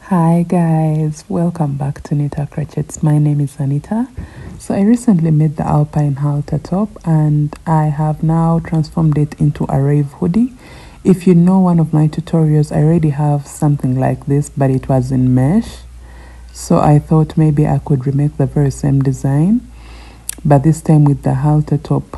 Hi guys, welcome back to Nita Crotchets. My name is Anita. So I recently made the Alpine halter top and I have now transformed it into a rave hoodie. If you know one of my tutorials, I already have something like this, but it was in mesh. So I thought maybe I could remake the very same design, but this time with the halter top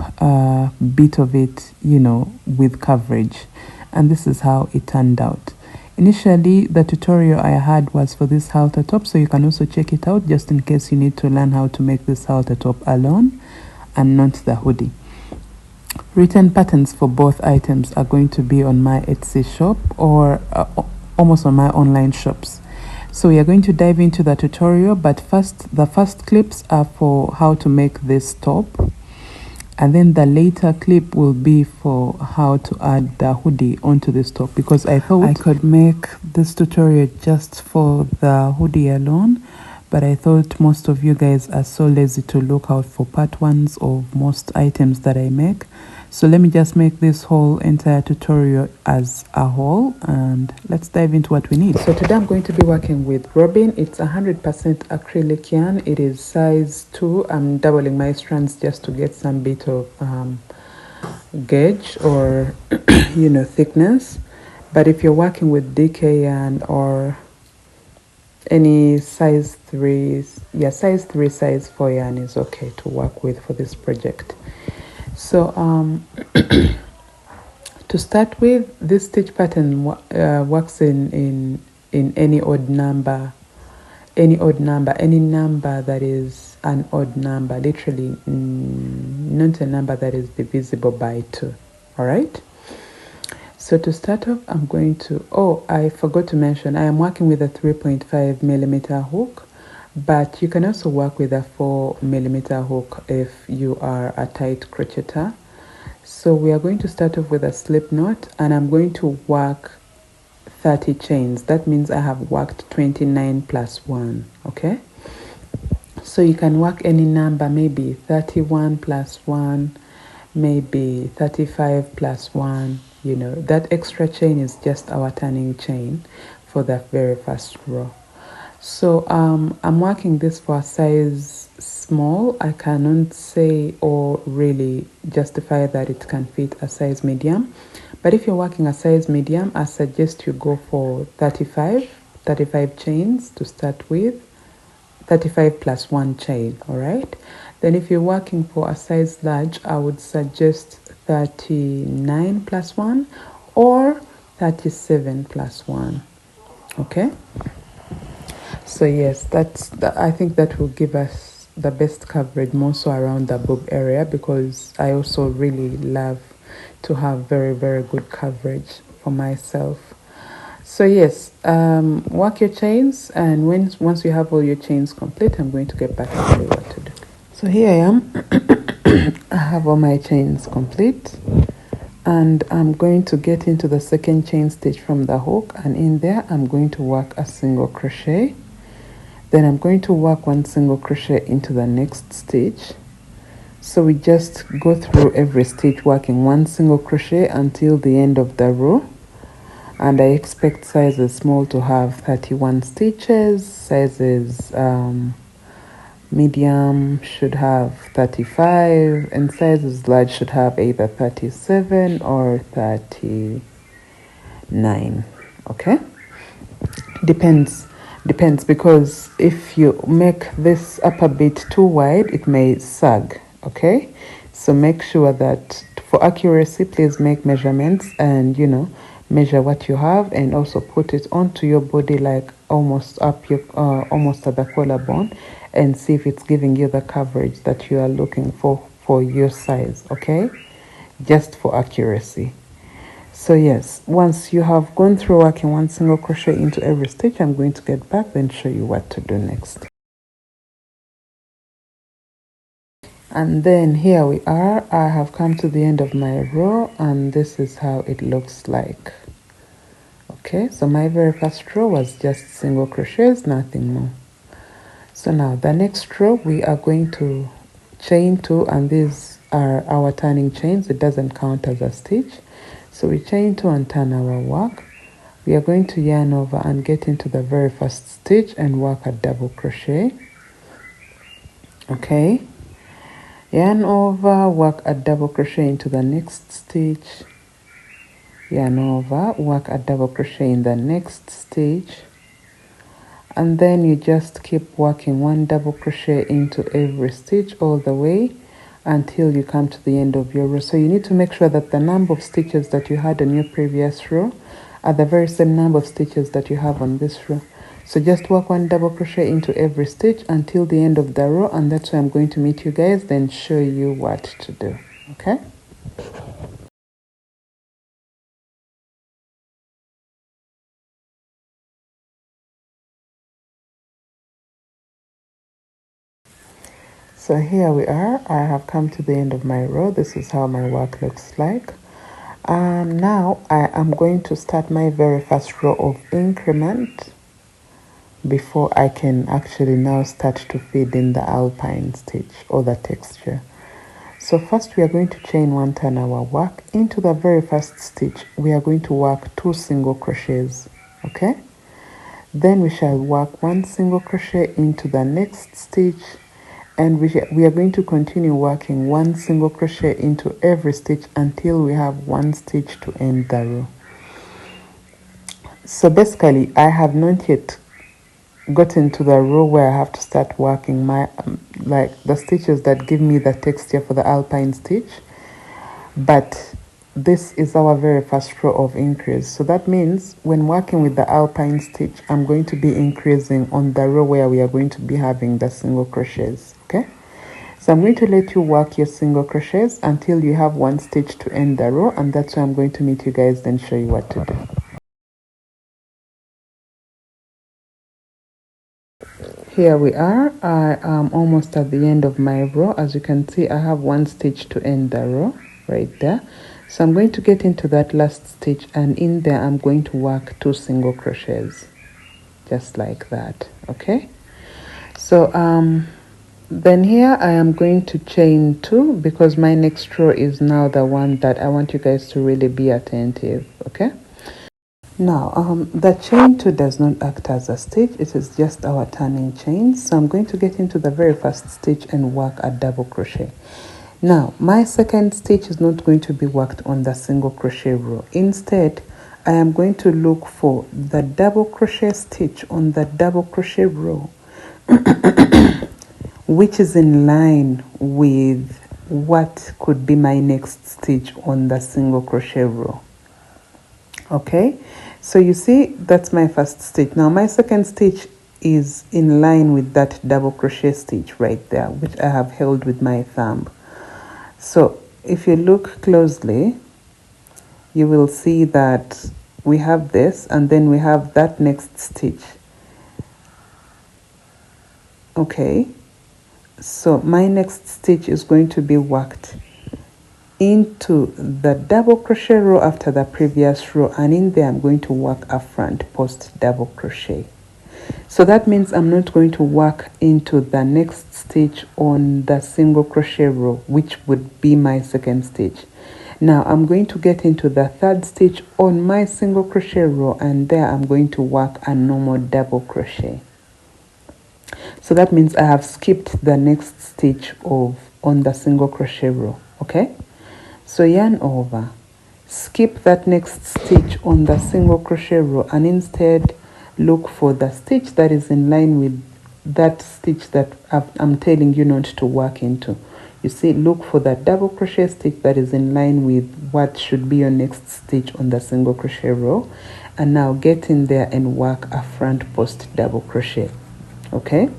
bit of it, with coverage. And this is how it turned out. Initially, the tutorial I had was for this halter top, so you can also check it out just in case you need to learn how to make this halter top alone and not the hoodie. Written patterns for both items are going to be on my Etsy shop or almost on my online shops. So we are going to dive into the tutorial, but first, the first clips are for how to make this top. And then the later clip will be for how to add the hoodie onto this top, because I thought I could make this tutorial just for the hoodie alone, but I thought most of you guys are so lazy to look out for part ones of most items that I make. So let me just make this whole entire tutorial as a whole, and let's dive into what we need. So today I'm going to be working with robin. It's 100% acrylic yarn. It is size 2. I'm doubling my strands just to get some bit of gauge or thickness. But if you're working with DK yarn or any size 3, size 3, size 4 yarn is okay to work with for this project. So to start with, this stitch pattern works in any odd number, any number that is an odd number, literally not a number that is divisible by 2. All right. So to start off, I'm going to, I forgot to mention, I am working with a 3.5mm hook, but you can also work with a 4mm hook if you are a tight crocheter. So we are going to start off with a slip knot, and I'm going to work 30 chains. That means I have worked 29 plus 1, okay? So you can work any number, maybe 31 plus 1, maybe 35 plus 1. That extra chain is just our turning chain for the very first row. So I'm working this for a size small. I cannot say or really justify that it can fit a size medium. But if you're working a size medium, I suggest you go for 35 chains to start with. 35 plus 1 chain, all right? Then if you're working for a size large, I would suggest 39 plus 1 or 37 plus 1, okay? So yes, I think that will give us the best coverage, more so around the boob area, because I also really love to have very, very good coverage for myself. So yes, work your chains, and once you have all your chains complete, I'm going to get back and tell you what to do. So here I am. I have all my chains complete, and I'm going to get into the second chain stitch from the hook, and in there I'm going to work a single crochet. Then I'm going to work 1 single crochet into the next stitch. So we just go through every stitch working 1 single crochet until the end of the row. And I expect sizes small to have 31 stitches, sizes medium should have 35, and sizes large should have either 37 or 39, okay? Depends, because if you make this upper bit too wide, it may sag, okay? So make sure that for accuracy, please make measurements and, measure what you have, and also put it onto your body like almost up your almost at the collarbone, and see if it's giving you the coverage that you are looking for your size, okay? Just for accuracy. So yes, once you have gone through working 1 single crochet into every stitch, I'm going to get back and show you what to do next. And then here we are. I have come to the end of my row, and this is how it looks like. Okay, so my very first row was just single crochets, nothing more. So now the next row we are going to chain 2, and these are our turning chains. It doesn't count as a stitch. So we chain 2 and turn our work. we are going to yarn over and get into the very first stitch and work a double crochet. Okay, yarn over, work a double crochet into the next stitch, yarn over, work a double crochet in the next stitch, and then you just keep working one double crochet into every stitch all the way until you come to the end of your row. So you need to make sure that the number of stitches that you had on your previous row are the very same number of stitches that you have on this row. So just work one double crochet into every stitch until the end of the row, and that's where I'm going to meet you guys, then show you what to do. Okay? So here we are. I have come to the end of my row. This is how my work looks like. Now I am going to start my very first row of increment before I can actually now start to feed in the alpine stitch or the texture. So first we are going to chain one turn our work. Into the very first stitch we are going to work 2 single crochets. Okay, then we shall work 1 single crochet into the next stitch, and we are going to continue working 1 single crochet into every stitch until we have 1 stitch to end the row. So basically I have not yet gotten to the row where I have to start working my like the stitches that give me the texture for the alpine stitch, but this is our very first row of increase. So that means when working with the alpine stitch, I'm going to be increasing on the row where we are going to be having the single crochets. Okay, so I'm going to let you work your single crochets until you have 1 stitch to end the row, and that's where I'm going to meet you guys, then show you what to do. Here we are. I am almost at the end of my row. As you can see, I have 1 stitch to end the row right there. So I'm going to get into that last stitch, and in there I'm going to work 2 single crochets just like that. Okay, so then here I am going to chain 2 because my next row is now the one that I want you guys to really be attentive. Okay, now the chain 2 does not act as a stitch, it is just our turning chain. So I'm going to get into the very first stitch and work a double crochet. Now my second stitch is not going to be worked on the single crochet row. Instead I am going to look for the double crochet stitch on the double crochet row which is in line with what could be my next stitch on the single crochet row. Okay, so you see that's my first stitch. Now my second stitch is in line with that double crochet stitch right there, which I have held with my thumb. So if you look closely, you will see that we have this, and then we have that next stitch. Okay, so my next stitch is going to be worked into the double crochet row after the previous row, and in there I'm going to work a front post double crochet. So that means I'm not going to work into the next stitch on the single crochet row, which would be my second stitch. Now I'm going to get into the third stitch on my single crochet row, and there I'm going to work a normal double crochet. So that means I have skipped the next stitch on the single crochet row. Okay, so yarn over, skip that next stitch on the single crochet row, and instead look for the stitch that is in line with that stitch that I'm telling you not to work into. You see, look for that double crochet stitch that is in line with what should be your next stitch on the single crochet row, and now get in there and work a front post double crochet. Okay,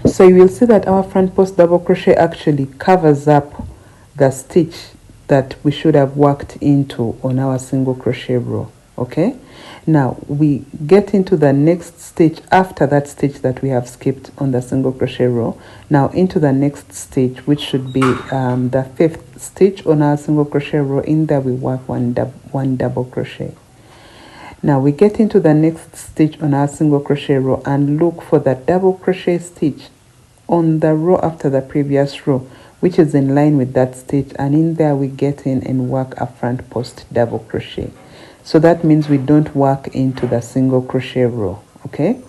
so you will see that our front post double crochet actually covers up the stitch that we should have worked into on our single crochet row. Okay, now we get into the next stitch after that stitch that we have skipped on the single crochet row. Now into the next stitch, which should be the 5th stitch on our single crochet row. In there we work one double crochet. Now we get into the next stitch on our single crochet row and look for the double crochet stitch on the row after the previous row, which is in line with that stitch, and in there we get in and work a front post double crochet. So that means we don't work into the single crochet row. Okay,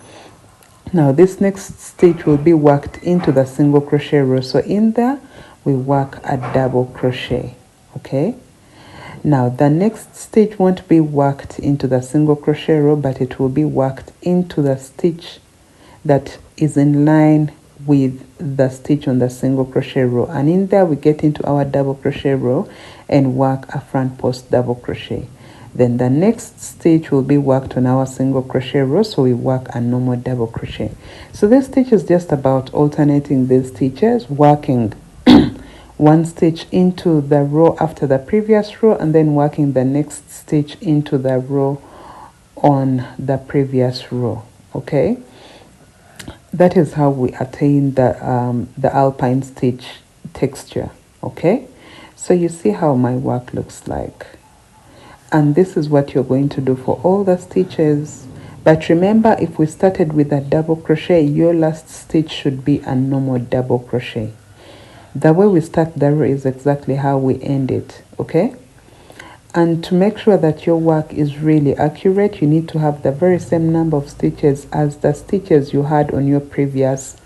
now this next stitch will be worked into the single crochet row. So in there we work a double crochet. Okay, now the next stitch won't be worked into the single crochet row, but it will be worked into the stitch that is in line with the stitch on the single crochet row, and in there we get into our double crochet row and work a front post double crochet. Then the next stitch will be worked on our single crochet row, so we work a normal double crochet. So this stitch is just about alternating these stitches, working one stitch into the row after the previous row and then working the next stitch into the row on the previous row. Okay, that is how we attain the alpine stitch texture. Okay, so you see how my work looks like, and this is what you're going to do for all the stitches. But remember, if we started with a double crochet, your last stitch should be a normal double crochet. The way we start the row is exactly how we end it. Okay, and to make sure that your work is really accurate, you need to have the very same number of stitches as the stitches you had on your previous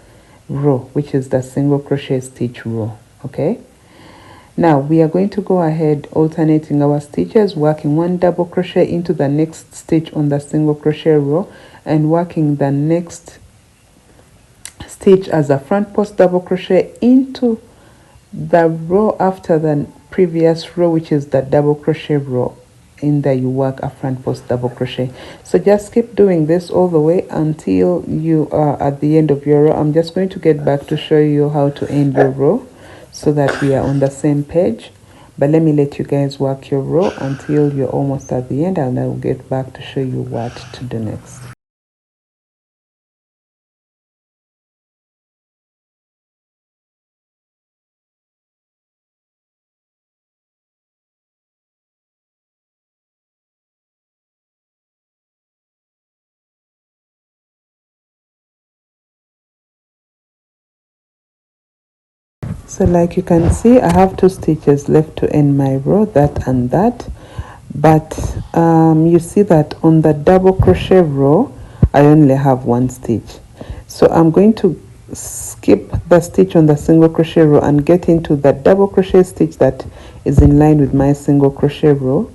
row, which is the single crochet stitch row. Okay, now we are going to go ahead alternating our stitches, working one double crochet into the next stitch on the single crochet row and working the next stitch as a front post double crochet into the row after the previous row, which is the double crochet row. In there you work a front post double crochet. So just keep doing this all the way until you are at the end of your row. I'm just going to get back to show you how to end your row so that we are on the same page, but let me let you guys work your row until you're almost at the end, and I will get back to show you what to do next. So like you can see, I have 2 stitches left to end my row, that and that. But you see that on the double crochet row I only have 1 stitch. So I'm going to skip the stitch on the single crochet row and get into the double crochet stitch that is in line with my single crochet row,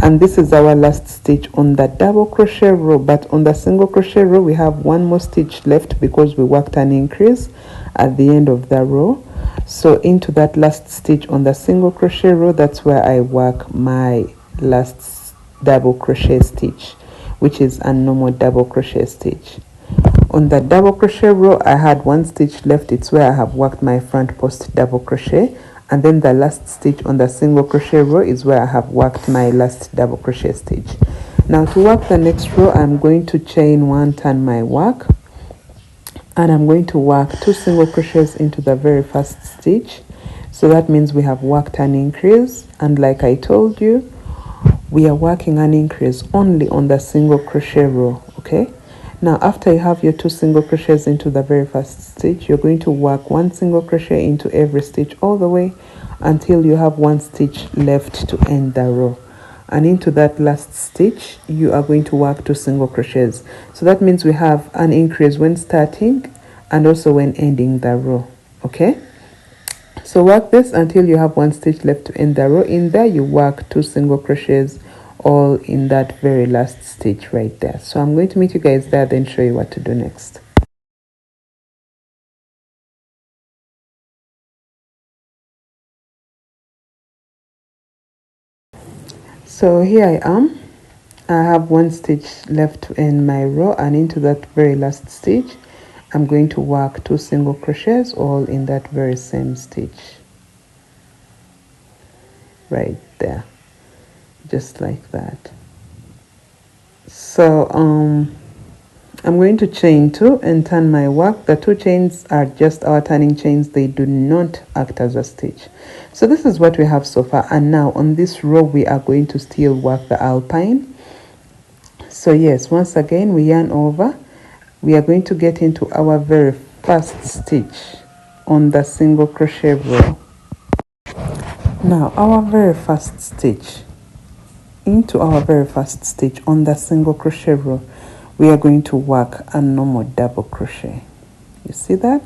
and this is our last stitch on the double crochet row. But on the single crochet row we have 1 more stitch left because we worked an increase at the end of the row. So into that last stitch on the single crochet row, that's where I work my last double crochet stitch, which is a normal double crochet stitch. On the double crochet row I had 1 stitch left. It's where I have worked my front post double crochet, and then the last stitch on the single crochet row is where I have worked my last double crochet stitch. Now to work the next row, I'm going to chain 1, turn my work, and I'm going to work 2 single crochets into the very first stitch. So that means we have worked an increase, and like I told you, we are working an increase only on the single crochet row. Okay, now after you have your 2 single crochets into the very first stitch, you're going to work 1 single crochet into every stitch all the way until you have 1 stitch left to end the row, and into that last stitch you are going to work 2 single crochets. So that means we have an increase when starting and also when ending the row. Okay, so work this until you have 1 stitch left to end the row. In there you work 2 single crochets all in that very last stitch right there. So I'm going to meet you guys there, then show you what to do next. So here I am. I have 1 stitch left to end my row, and into that very last stitch I'm going to work 2 single crochets all in that very same stitch right there, just like that. So I'm going to chain 2 and turn my work. The 2 chains are just our turning chains, they do not act as a stitch. So this is what we have so far, and now on this row we are going to still work the alpine. So yes, once again we yarn over. We are going to get into our very first stitch on the single crochet row. Now our very first stitch, into our very first stitch on the single crochet row, we are going to work a normal double crochet. You see that?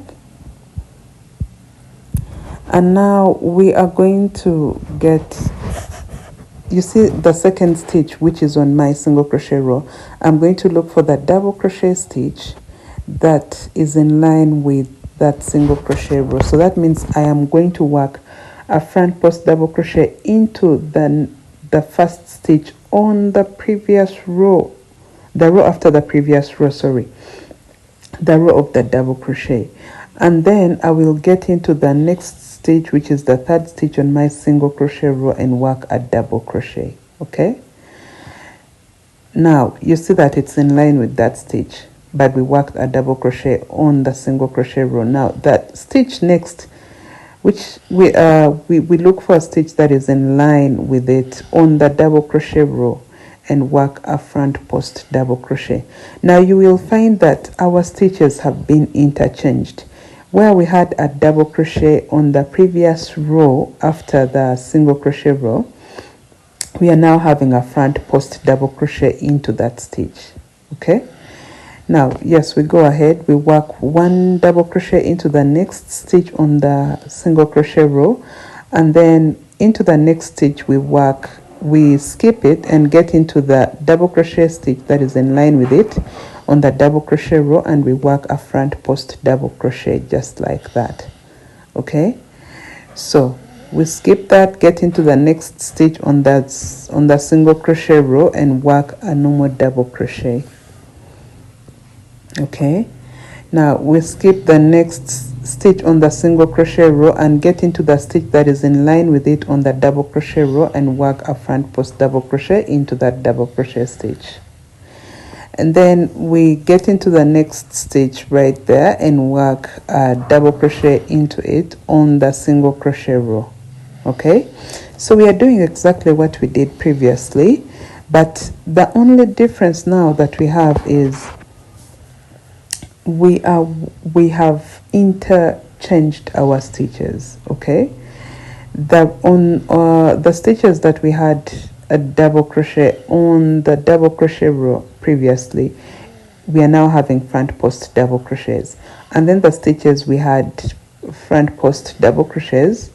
And now we are going to get, you see the second stitch which is on my single crochet row. I'm going to look for that double crochet stitch that is in line with that single crochet row. So that means I am going to work a front post double crochet into the first stitch on the previous row, the row after the previous row, sorry, the row of the double crochet. And then I will get into the next stitch, which is the third stitch on my single crochet row, and work a double crochet. Okay, now you see that it's in line with that stitch, but we worked a double crochet on the single crochet row. Now that stitch next, which we look for a stitch that is in line with it on the double crochet row, and work a front post double crochet. Now you will find that our stitches have been interchanged. Where we had a double crochet on the previous row after the single crochet row, we are now having a front post double crochet into that stitch. Okay, now yes, we go ahead, we work one double crochet into the next stitch on the single crochet row, and then into the next stitch we skip it and get into the double crochet stitch that is in line with it on the double crochet row, and we work a front post double crochet just like that. Okay, so we skip that, get into the next stitch on the single crochet row, and work a normal double crochet. Okay, now we skip the next stitch on the single crochet row and get into the stitch that is in line with it on the double crochet row, and work a front post double crochet into that double crochet stitch. And then we get into the next stitch right there and work a double crochet into it on the single crochet row. Okay, so we are doing exactly what we did previously, but the only difference now that we have is we have interchanged our stitches. Okay, the stitches that we had a double crochet on the double crochet row previously, we are now having front post double crochets, and then the stitches we had front post double crochets,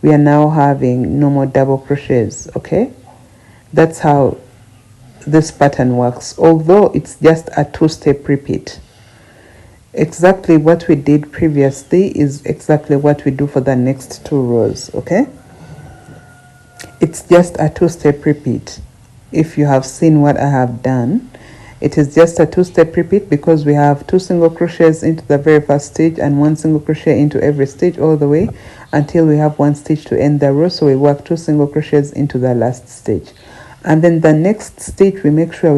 we are now having normal double crochets. Okay, that's how this pattern works, although it's just a two-step repeat. Exactly what we did previously is exactly what we do for the next two rows. Okay, it's just a two-step repeat. If you have seen what I have done, it is just a two-step repeat, because we have two single crochets into the very first stitch and one single crochet into every stitch all the way until we have one stitch to end the row. So we work two single crochets into the last stitch, and then the next stitch we make sure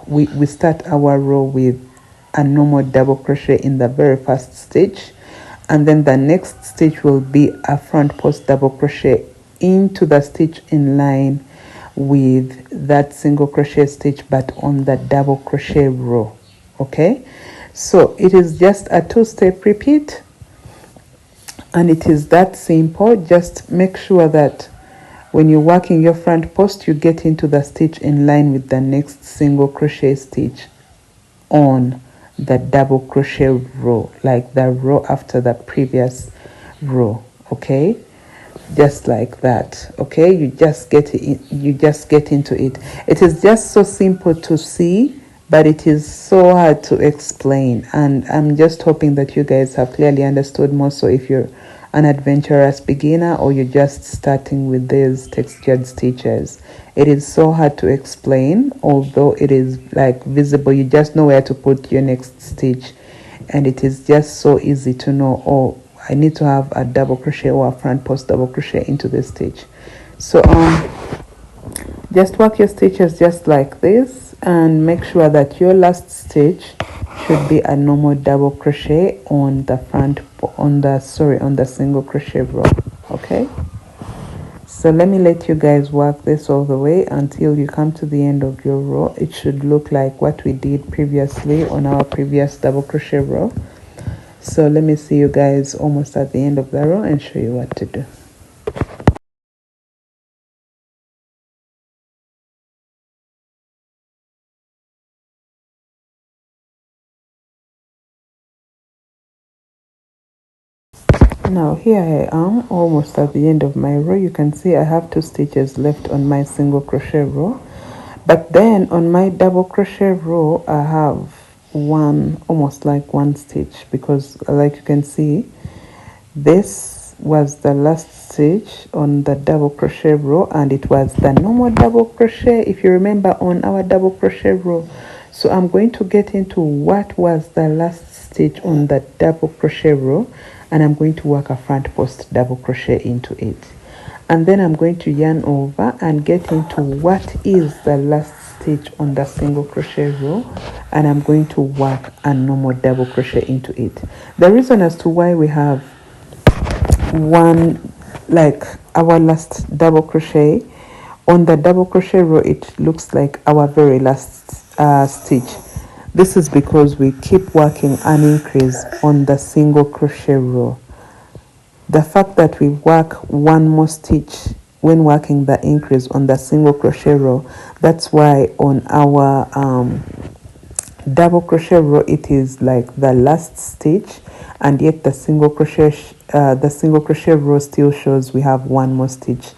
we start our row with a normal double crochet in the very first stitch, and then the next stitch will be a front post double crochet into the stitch in line with that single crochet stitch, but on the double crochet row. Okay, so it is just a two-step repeat, and it is that simple. Just make sure that when you're working your front post, you get into the stitch in line with the next single crochet stitch on the double crochet row, like the row after the previous row. Okay, just like that. Okay, you just get into it. It is just so simple to see, but it is so hard to explain, and I'm just hoping that you guys have clearly understood more. So if you're an adventurous beginner or you're just starting with these textured stitches, it is so hard to explain, although it is like visible. You just know where to put your next stitch, and it is just so easy to know, oh, I need to have a double crochet or a front post double crochet into this stitch. So just work your stitches just like this, and make sure that your last stitch should be a normal double crochet on the single crochet row. Okay, so let me let you guys work this all the way until you come to the end of your row. It should look like what we did previously on our previous double crochet row. So let me see you guys almost at the end of the row and show you what to do. Now here I am almost at the end of my row. You can see I have 2 stitches left on my single crochet row, but then on my double crochet row I have almost like 1 stitch, because like you can see, this was the last stitch on the double crochet row, and it was the normal double crochet, if you remember, on our double crochet row. So I'm going to get into what was the last stitch on the double crochet row, and I'm going to work a front post double crochet into it, and then I'm going to yarn over and get into what is the last stitch on the single crochet row, and I'm going to work a normal double crochet into it. The reason as to why we have one, like our last double crochet on the double crochet row, it looks like our very last stitch. This is because we keep working an increase on the single crochet row. The fact that we work one more stitch when working the increase on the single crochet row, that's why on our double crochet row it is like the last stitch, and yet the single crochet row still shows we have one more stitch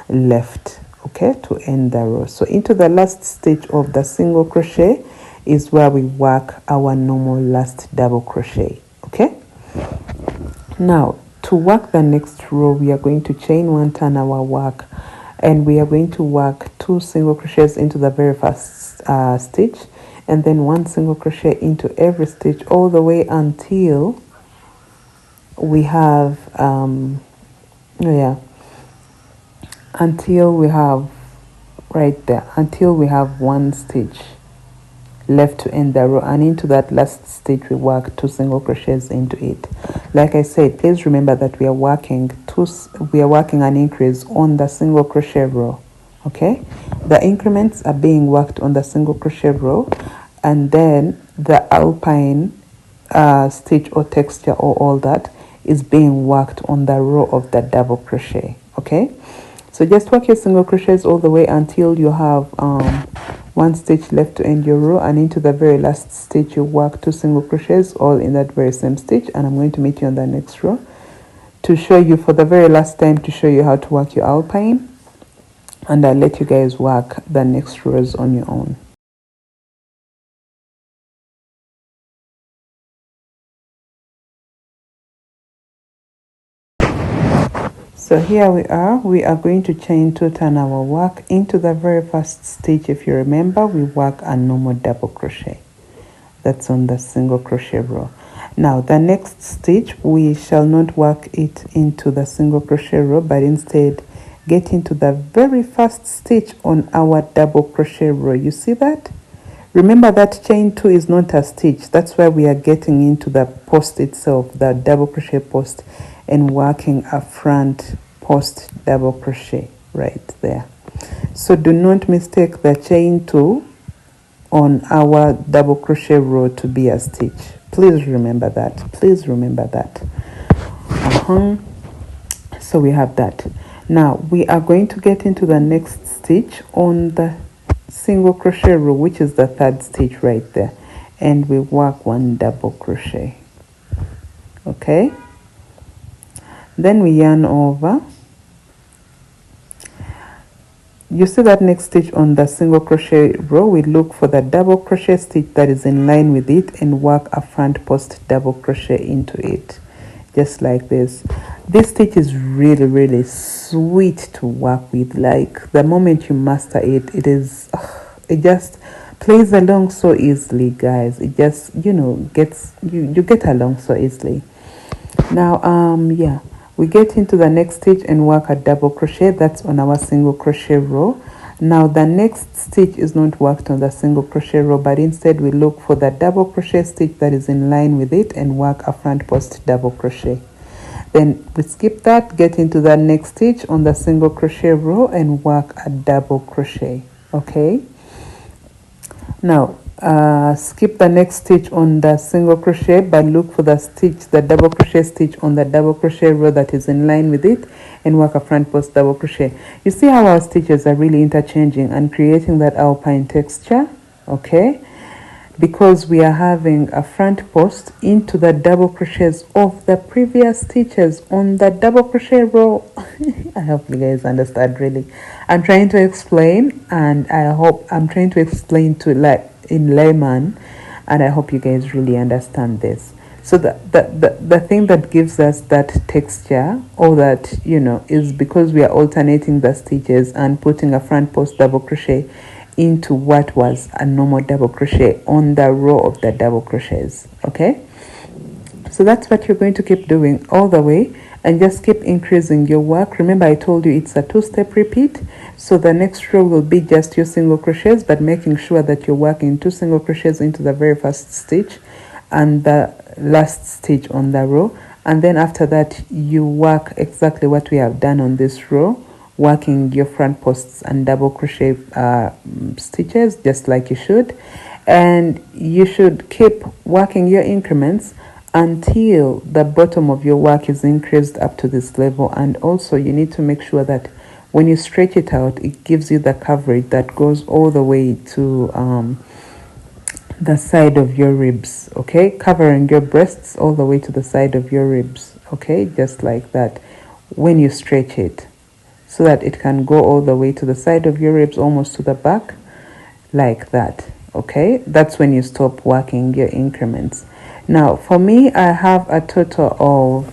left, okay, to end the row. So into the last stitch of the single crochet is where we work our normal last double crochet, okay. Now to work the next row, we are going to chain 1, turn our work, and we are going to work 2 single crochets into the very first stitch, and then 1 single crochet into every stitch all the way until we have until we have right there, until we have 1 stitch left to end the row, and into that last stitch we work 2 single crochets into it. Like I said, please remember that we are working an increase on the single crochet row, okay. The increments are being worked on the single crochet row, and then the alpine stitch or texture or all that is being worked on the row of the double crochet, okay. So just work your single crochets all the way until you have 1 stitch left to end your row, and into the very last stitch you work 2 single crochets all in that very same stitch. And I'm going to meet you on the next row to show you for the very last time, to show you how to work your alpine, and I'll let you guys work the next rows on your own. So here we are going to chain 2, turn our work. Into the very first stitch, if you remember, we work a normal double crochet. That's on the single crochet row. Now the next stitch, we shall not work it into the single crochet row, but instead get into the very first stitch on our double crochet row. You see that? Remember that chain 2 is not a stitch. That's why we are getting into the post itself, the double crochet post, and working a front post double crochet right there. So do not mistake the chain 2 on our double crochet row to be a stitch. Please remember that. Please remember that. So we have that. Now we are going to get into the next stitch on the single crochet row, which is the 3rd stitch right there, and we work 1 double crochet, okay. Then we yarn over. You see that next stitch on the single crochet row, we look for the double crochet stitch that is in line with it and work a front post double crochet into it, just like this. This stitch is really sweet to work with. Like the moment you master it, it just plays along so easily, guys. It just, you get along so easily. Now we get into the next stitch and work a double crochet. That's on our single crochet row. Now the next stitch is not worked on the single crochet row, but instead we look for the double crochet stitch that is in line with it and work a front post double crochet. Then we skip that, get into the next stitch on the single crochet row and work a double crochet, okay. Now skip the next stitch on the single crochet, but look for the double crochet stitch on the double crochet row that is in line with it and work a front post double crochet. You see how our stitches are really interchanging and creating that alpine texture, okay. because we are having a front post into the double crochets of the previous stitches on the double crochet row. I hope you guys understand. Really, I'm trying to explain, and I hope I'm trying to explain to like in layman, and I hope you guys really understand this. So the thing that gives us that texture, or that, you know, is because we are alternating the stitches and putting a front post double crochet into what was a normal double crochet on the row of the double crochets. Okay, so that's what you're going to keep doing all the way, and just keep increasing your work. Remember, I told you it's a two-step repeat, so the next row will be just your single crochets, but making sure that you're working 2 single crochets into the very first stitch and the last stitch on the row, and then after that you work exactly what we have done on this row, working your front posts and double crochet stitches just like you should, and you should keep working your increments until the bottom of your work is increased up to this level. And also you need to make sure that when you stretch it out, it gives you the coverage that goes all the way to the side of your ribs. Okay, covering your breasts all the way to the side of your ribs. Okay, just like that when you stretch it, so that it can go all the way to the side of your ribs, almost to the back, like that. Okay, that's when you stop working your increments. Now for me, I have a total of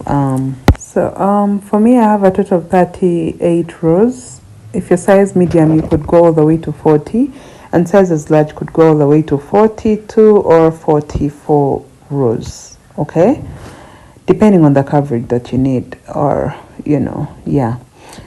for me I have a total of 38 rows. If your size medium, you could go all the way to 40, and sizes large could go all the way to 42 or 44 rows. Okay, depending on the coverage that you need, or you know, yeah.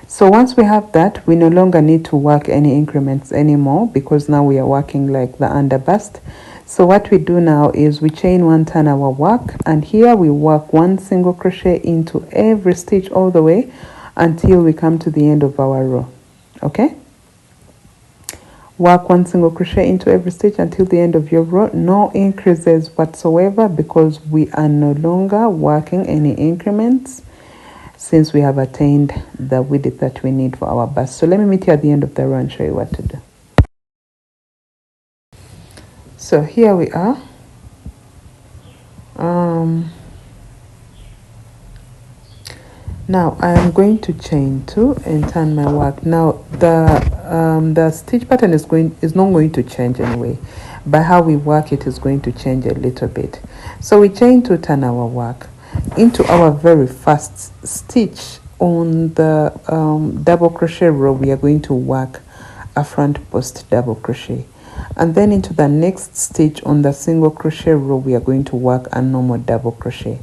So once we have that, we no longer need to work any increments anymore, because now we are working like the underbust. So what we do now is we chain 1 turn our work, and here we work 1 single crochet into every stitch all the way until we come to the end of our row. Okay, work 1 single crochet into every stitch until the end of your row. No increases whatsoever, because we are no longer working any increments since we have attained the width that we need for our bust. So let me meet you at the end of the row and show you what to do. So here we are. Now I am going to chain 2 and turn my work. Now the stitch pattern is not going to change anyway, but how we work it is going to change a little bit. So we chain 2, turn our work into our very first stitch on the double crochet row. We are going to work a front post double crochet, and then into the next stitch on the single crochet row we are going to work a normal double crochet.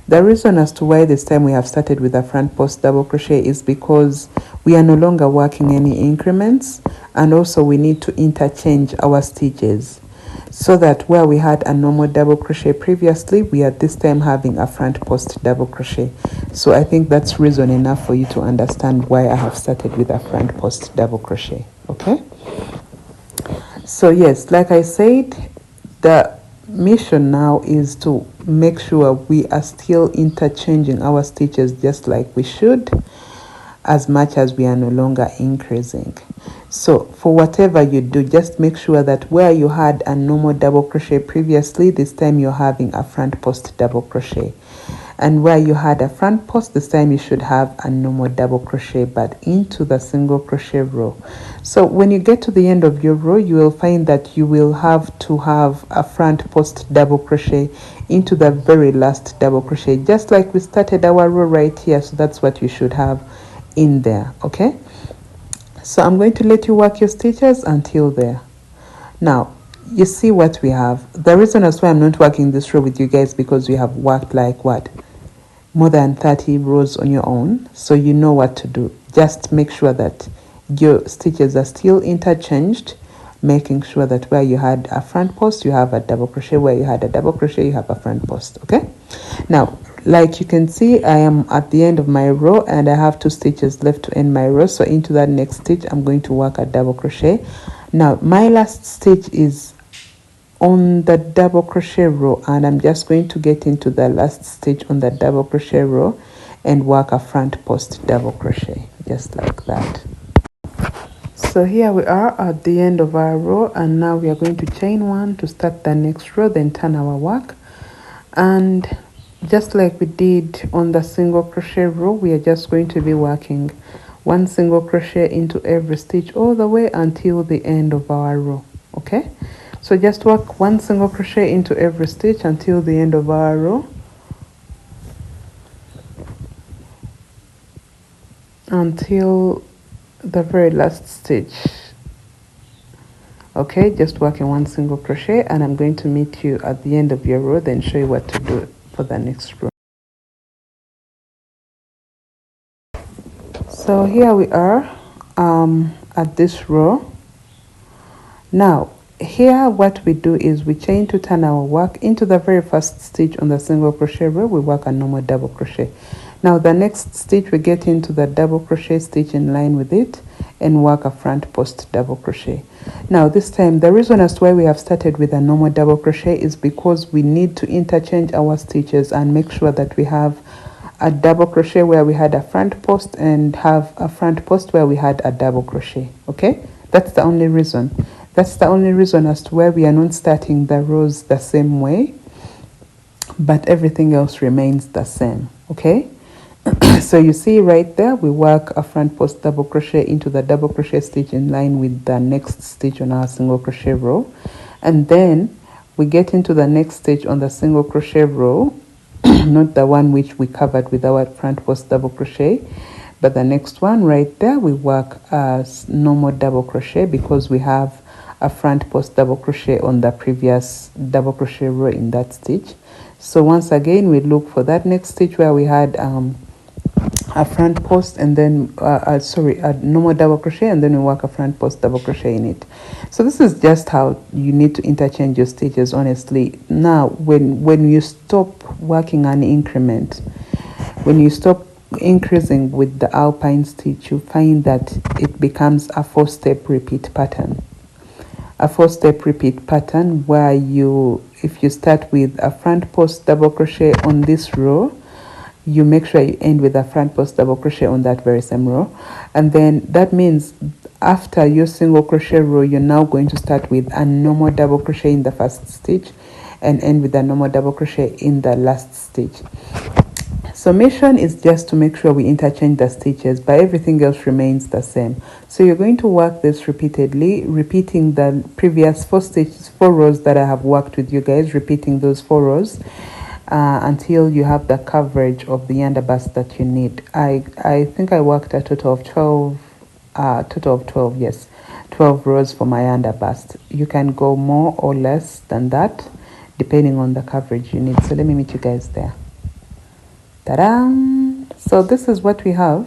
The reason as to why this time we have started with a front post double crochet is because we are no longer working any increments, and also we need to interchange our stitches, so that where we had a normal double crochet previously, we are this time having a front post double crochet. So I think that's reason enough for you to understand why I have started with a front post double crochet. Okay, so yes, like I said, the mission now is to make sure we are still interchanging our stitches just like we should, as much as we are no longer increasing. So for whatever you do, just make sure that where you had a normal double crochet previously, this time you're having a front post double crochet, and where you had a front post, this time you should have a normal double crochet, but into the single crochet row. So when you get to the end of your row, you will find that you will have to have a front post double crochet into the very last double crochet, just like we started our row right here. So that's what you should have in there. Okay, so I'm going to let you work your stitches until there. Now you see what we have. The reason as why I'm not working this row with you guys, because we have worked like what, more than 30 rows on your own, so you know what to do. Just make sure that your stitches are still interchanged, making sure that where you had a front post, you have a double crochet, where you had a double crochet, you have a front post. Okay, now like you can see, I am at the end of my row and I have 2 stitches left to end my row. So into that next stitch I'm going to work a double crochet. Now my last stitch is on the double crochet row, and I'm just going to get into the last stitch on the double crochet row and work a front post double crochet, just like that. So here we are at the end of our row, and now we are going to chain one to start the next row, then turn our work. And just like we did on the single crochet row, we are just going to be working one single crochet into every stitch all the way until the end of our row. Okay, so just work one single crochet into every stitch until the end of our row, until the very last stitch. Okay, just working one single crochet, and I'm going to meet you at the end of your row, then show you what to do for the next row. So here we are at this row. Now here what we do is we chain to turn our work into the very first stitch on the single crochet row. We work a normal double crochet. Now the next stitch we get into the double crochet stitch in line with it and work a front post double crochet. Now this time, the reason as to why we have started with a normal double crochet is because we need to interchange our stitches and make sure that we have a double crochet where we had a front post and have a front post where we had a double crochet. Okay, that's the only reason. That's the only reason as to why we are not starting the rows the same way, but everything else remains the same. Okay, so you see right there, we work a front post double crochet into the double crochet stitch in line with the next stitch on our single crochet row, and then we get into the next stitch on the single crochet row, not the one which we covered with our front post double crochet, but the next one right there, we work a normal double crochet because we have a front post double crochet on the previous double crochet row in that stitch. So once again, we look for that next stitch where we had a front post and then a normal double crochet, and then we work a front post double crochet in it. So this is just how you need to interchange your stitches, honestly. Now when you stop working an increment, when you stop increasing with the alpine stitch, you find that it becomes a 4-step repeat pattern. A 4-step repeat pattern where if you start with a front post double crochet on this row, you make sure you end with a front post double crochet on that very same row, and then that means after your single crochet row, you're now going to start with a normal double crochet in the first stitch and end with a normal double crochet in the last stitch. Summation is just to make sure we interchange the stitches, but everything else remains the same. So you're going to work this repeatedly, repeating the previous 4 rows that I have worked with you guys, repeating those 4 rows until you have the coverage of the underbust that you need. I think I worked a total of 12, yes, 12 rows for my underbust. You can go more or less than that depending on the coverage you need. So let me meet you guys there. Ta-da! So this is what we have.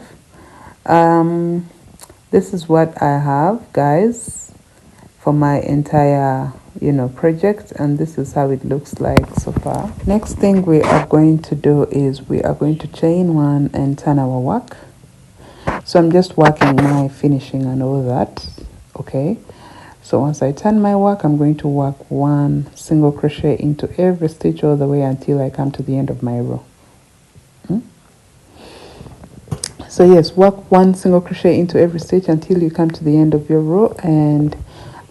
This is what I have, guys, for my entire project, and this is how it looks like so far. Next thing we are going to do is we are going to chain one and turn our work. So I'm just working my finishing and all that. Okay, so once I turn my work, I'm going to work one single crochet into every stitch all the way until I come to the end of my row. So yes, work one single crochet into every stitch until you come to the end of your row, and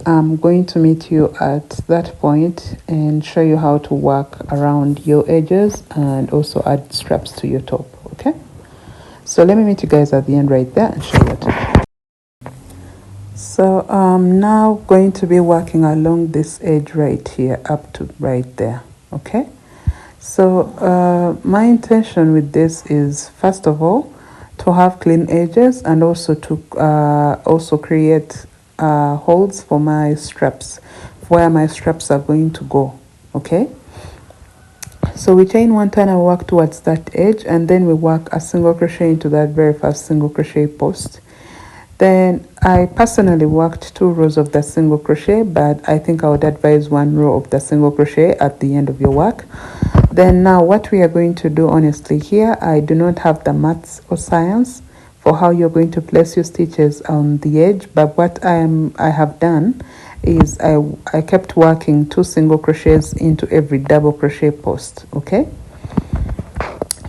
I'm going to meet you at that point and show you how to work around your edges and also add straps to your top. Okay, so let me meet you guys at the end right there and show you what to do. So I'm now going to be working along this edge right here up to right there. Okay, so my intention with this is, first of all, to have clean edges and also to create holes for my straps, where my straps are going to go. Okay, so we chain one, turn and work towards that edge, and then we work a single crochet into that very first single crochet post. Then I personally worked 2 rows of the single crochet, but I think I would advise 1 row of the single crochet at the end of your work. Then now what we are going to do, honestly, here I do not have the maths or science for how you're going to place your stitches on the edge, but what I have done is I kept working 2 single crochets into every double crochet post. Okay,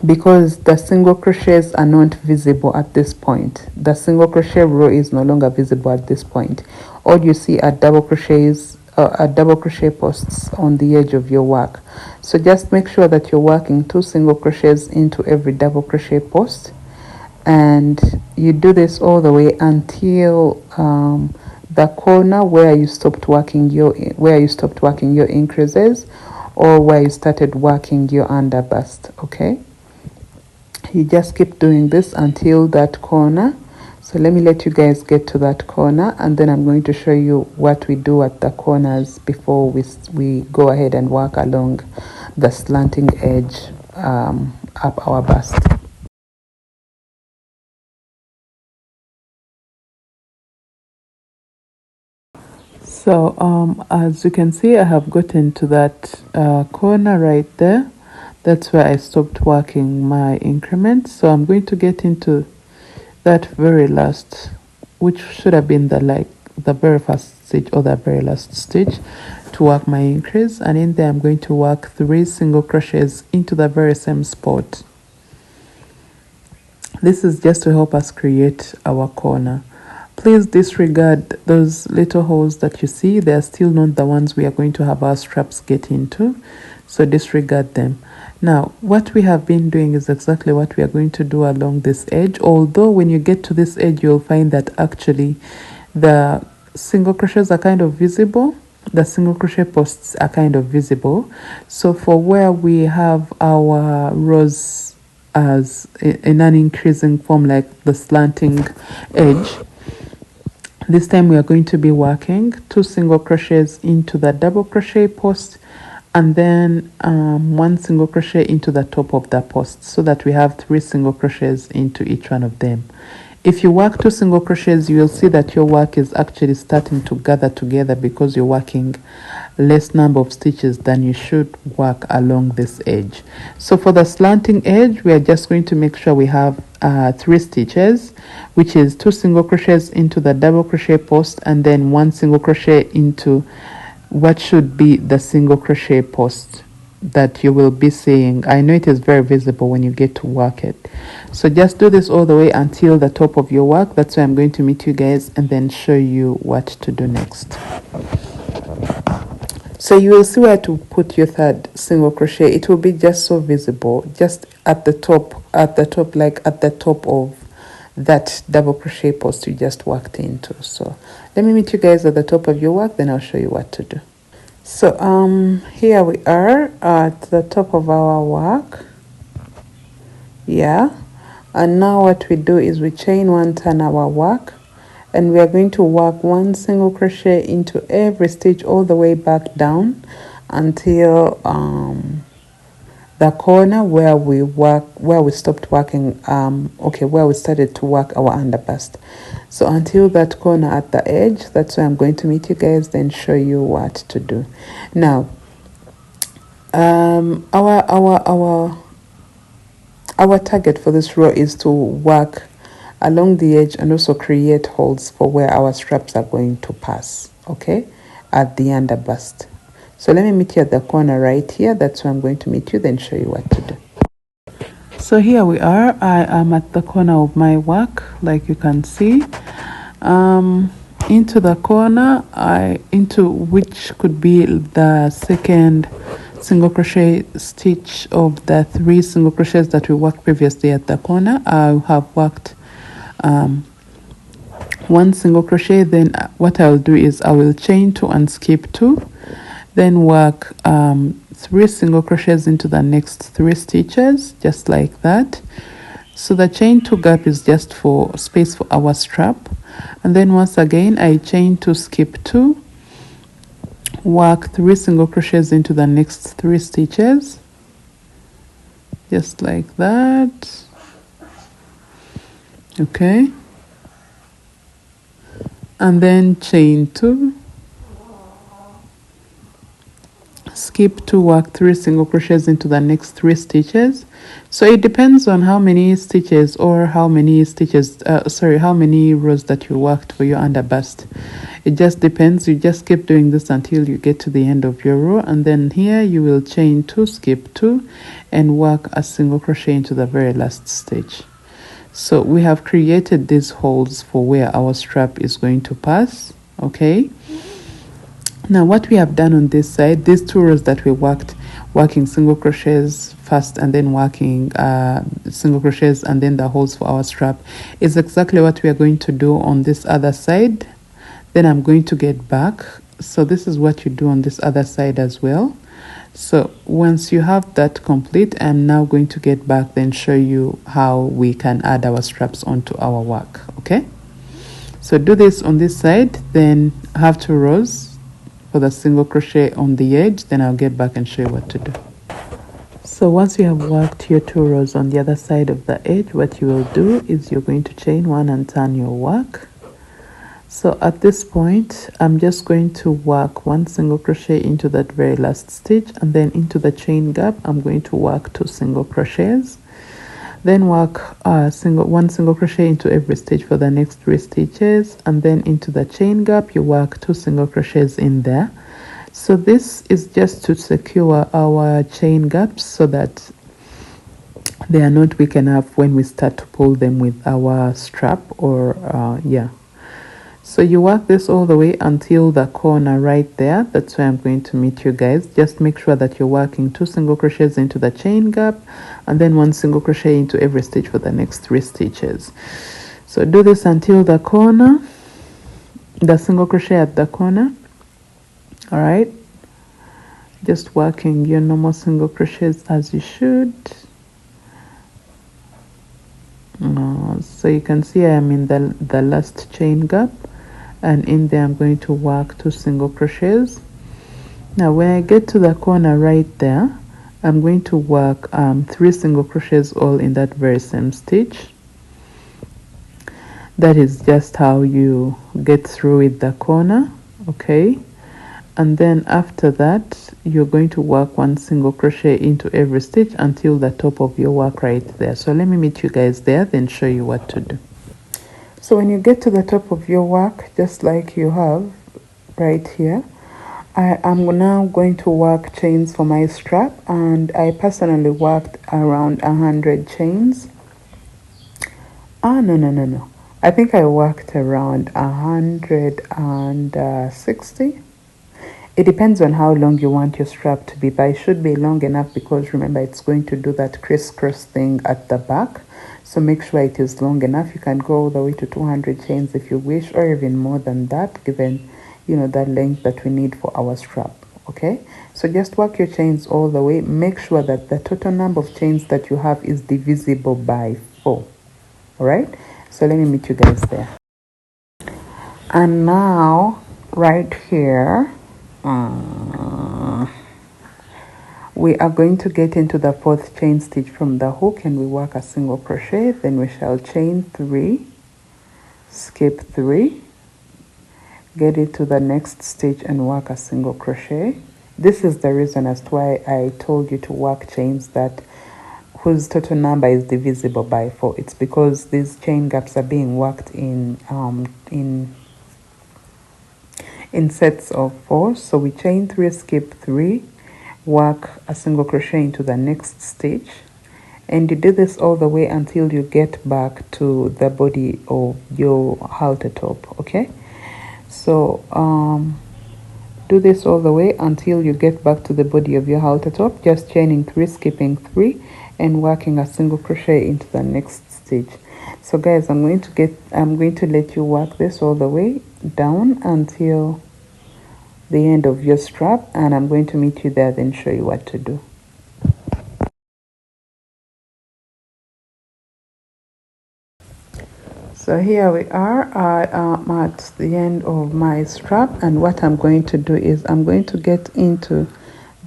because the single crochets are not visible at this point. The single crochet row is no longer visible at this point. All you see are double crochets, double crochet posts on the edge of your work. So just make sure that you're working 2 single crochets into every double crochet post, and you do this all the way until the corner where you stopped working your increases, or where you started working your underbust. Okay, you just keep doing this until that corner. So let me let you guys get to that corner, and then I'm going to show you what we do at the corners before we go ahead and work along the slanting edge up our bust. So as you can see, I have gotten to that corner right there. That's where I stopped working my increment. So I'm going to get into that very last, which should have been the very first stitch or the very last stitch, to work my increase. And in there I'm going to work 3 single crochets into the very same spot. This is just to help us create our corner. Please disregard those little holes that you see. They are still not the ones we are going to have our straps get into, so disregard them. Now what we have been doing is exactly what we are going to do along this edge, although when you get to this edge you'll find that actually the single crochets are kind of visible, the single crochet posts are kind of visible. So for where we have our rows as in an increasing form, like the slanting edge, this time we are going to be working 2 single crochets into the double crochet post, and then 1 single crochet into the top of the post, so that we have 3 single crochets into each one of them. If you work 2 single crochets, you will see that your work is actually starting to gather together because you're working less number of stitches than you should work along this edge. So for the slanting edge, we are just going to make sure we have 3 stitches, which is 2 single crochets into the double crochet post, and then 1 single crochet into what should be the single crochet post that you will be seeing. I know it is very visible when you get to work it. So just do this all the way until the top of your work. That's where I'm going to meet you guys and then show you what to do next. So you will see where to put your 3rd single crochet. It will be just so visible, just at the top, like at the top of that double crochet post you just worked into. So let me meet you guys at the top of your work, then I'll show you what to do. So here we are at the top of our work. Yeah, and now what we do is we chain 1 turn our work, and we are going to work 1 single crochet into every stitch all the way back down until the corner where we stopped working, where we started to work our underbust. So until that corner at the edge, that's where I'm going to meet you guys, then show you what to do. Now our target for this row is to work along the edge and also create holes for where our straps are going to pass, okay, at the underbust. So let me meet you at the corner right here. That's where I'm going to meet you, then show you what to do. So here we are. I am at the corner of my work, like you can see. Into the corner, into which could be the 2nd single crochet stitch of the 3 single crochets that we worked previously at the corner. I have worked 1 single crochet. Then what I'll do is I will chain 2 and skip 2, then work 3 single crochets into the next 3 stitches, just like that. So the chain 2 gap is just for space for our strap, and then once again I chain 2, skip 2, work 3 single crochets into the next 3 stitches, just like that. Okay, and then chain 2, skip 2, work 3 single crochets into the next 3 stitches. So it depends on how many stitches or how many rows that you worked for your underbust. It just depends. You just keep doing this until you get to the end of your row, and then here you will chain 2, skip 2, and work a single crochet into the very last stitch. So we have created these holes for where our strap is going to pass. Okay, now what we have done on this side, these 2 rows that we working single crochets first and then working single crochets and then the holes for our strap, is exactly what we are going to do on this other side. Then I'm going to get back. So this is what you do on this other side as well. So once you have that complete, I'm now going to get back, then show you how we can add our straps onto our work. Okay, so do this on this side, then have 2 rows for the single crochet on the edge, then I'll get back and show you what to do. So once you have worked your 2 rows on the other side of the edge, what you will do is you're going to chain 1 and turn your work. So at this point, I'm just going to work 1 single crochet into that very last stitch, and then into the chain gap I'm going to work 2 single crochets, then work 1 single crochet into every stitch for the next 3 stitches, and then into the chain gap you work 2 single crochets in there. So this is just to secure our chain gaps so that they are not weak enough when we start to pull them with our strap or So you work this all the way until the corner right there. That's where I'm going to meet you guys. Just make sure that you're working 2 single crochets into the chain gap and then 1 single crochet into every stitch for the next 3 stitches. So do this until the corner, the single crochet at the corner. All right, just working your normal single crochets as you should. So you can see I am in the last chain gap, and in there I'm going to work 2 single crochets. Now when I get to the corner right there, I'm going to work 3 single crochets all in that very same stitch. That is just how you get through with the corner. Okay, and then after that you're going to work 1 single crochet into every stitch until the top of your work right there. So let me meet you guys there, then show you what to do. So when you get to the top of your work, just like you have right here, I am now going to work chains for my strap, and I personally worked around 100 chains. No. I think I worked around 160. It depends on how long you want your strap to be, but it should be long enough because remember it's going to do that crisscross thing at the back. So make sure it is long enough. You can go all the way to 200 chains if you wish, or even more than that, given that length that we need for our strap. Okay, so just work your chains all the way. Make sure that the total number of chains that you have is divisible by 4. All right, so let me meet you guys there. And now right here, we are going to get into the 4th chain stitch from the hook, and we work a single crochet. Then we shall chain 3, skip 3, get into the next stitch and work a single crochet. This is the reason as to why I told you to work chains whose total number is divisible by 4. It's because these chain gaps are being worked in sets of 4. So we chain 3, skip 3, work a single crochet into the next stitch, and you do this all the way until you get back to the body of your halter top. Okay, so do this all the way until you get back to the body of your halter top, just chaining 3, skipping 3, and working a single crochet into the next stitch. So guys, I'm going to let you work this all the way down until the end of your strap, and I'm going to meet you there, then show you what to do. So here we are. I am at the end of my strap, and what I'm going to do is I'm going to get into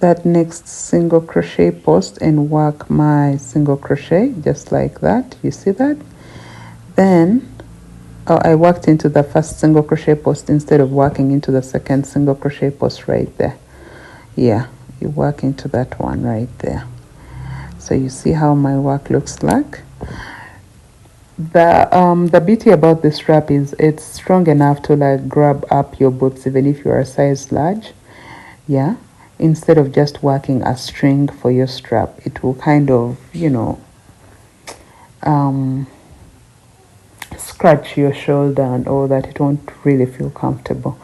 that next single crochet post and work my single crochet just like that. You see that? Then I worked into the first single crochet post instead of working into the second single crochet post right there. Yeah, you work into that one right there. So you see how my work looks like. The beauty about this strap is it's strong enough to like grab up your boobs even if you're a size large. Yeah, instead of just working a string for your strap, it will kind of, you know, scratch your shoulder and all that. It won't really feel comfortable.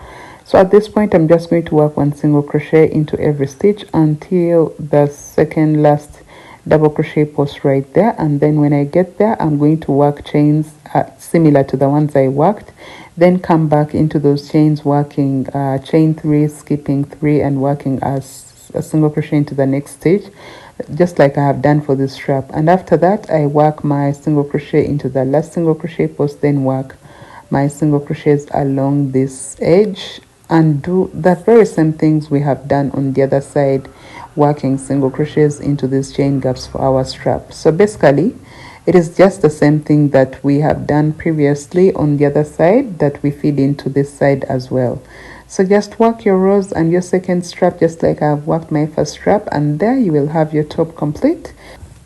So at this point I'm just going to work one single crochet into every stitch until the second last double crochet post right there, and then when I get there I'm going to work chains similar to the ones I worked, then come back into those chains working chain 3, skipping 3, and working as a single crochet into the next stitch, just like I have done for this strap. And after that I work my single crochet into the last single crochet post, then work my single crochets along this edge and do the very same things we have done on the other side, working single crochets into these chain gaps for our strap. So basically it is just the same thing that we have done previously on the other side that we feed into this side as well. So just work your rows and your second strap just like I've worked my first strap, and there you will have your top complete.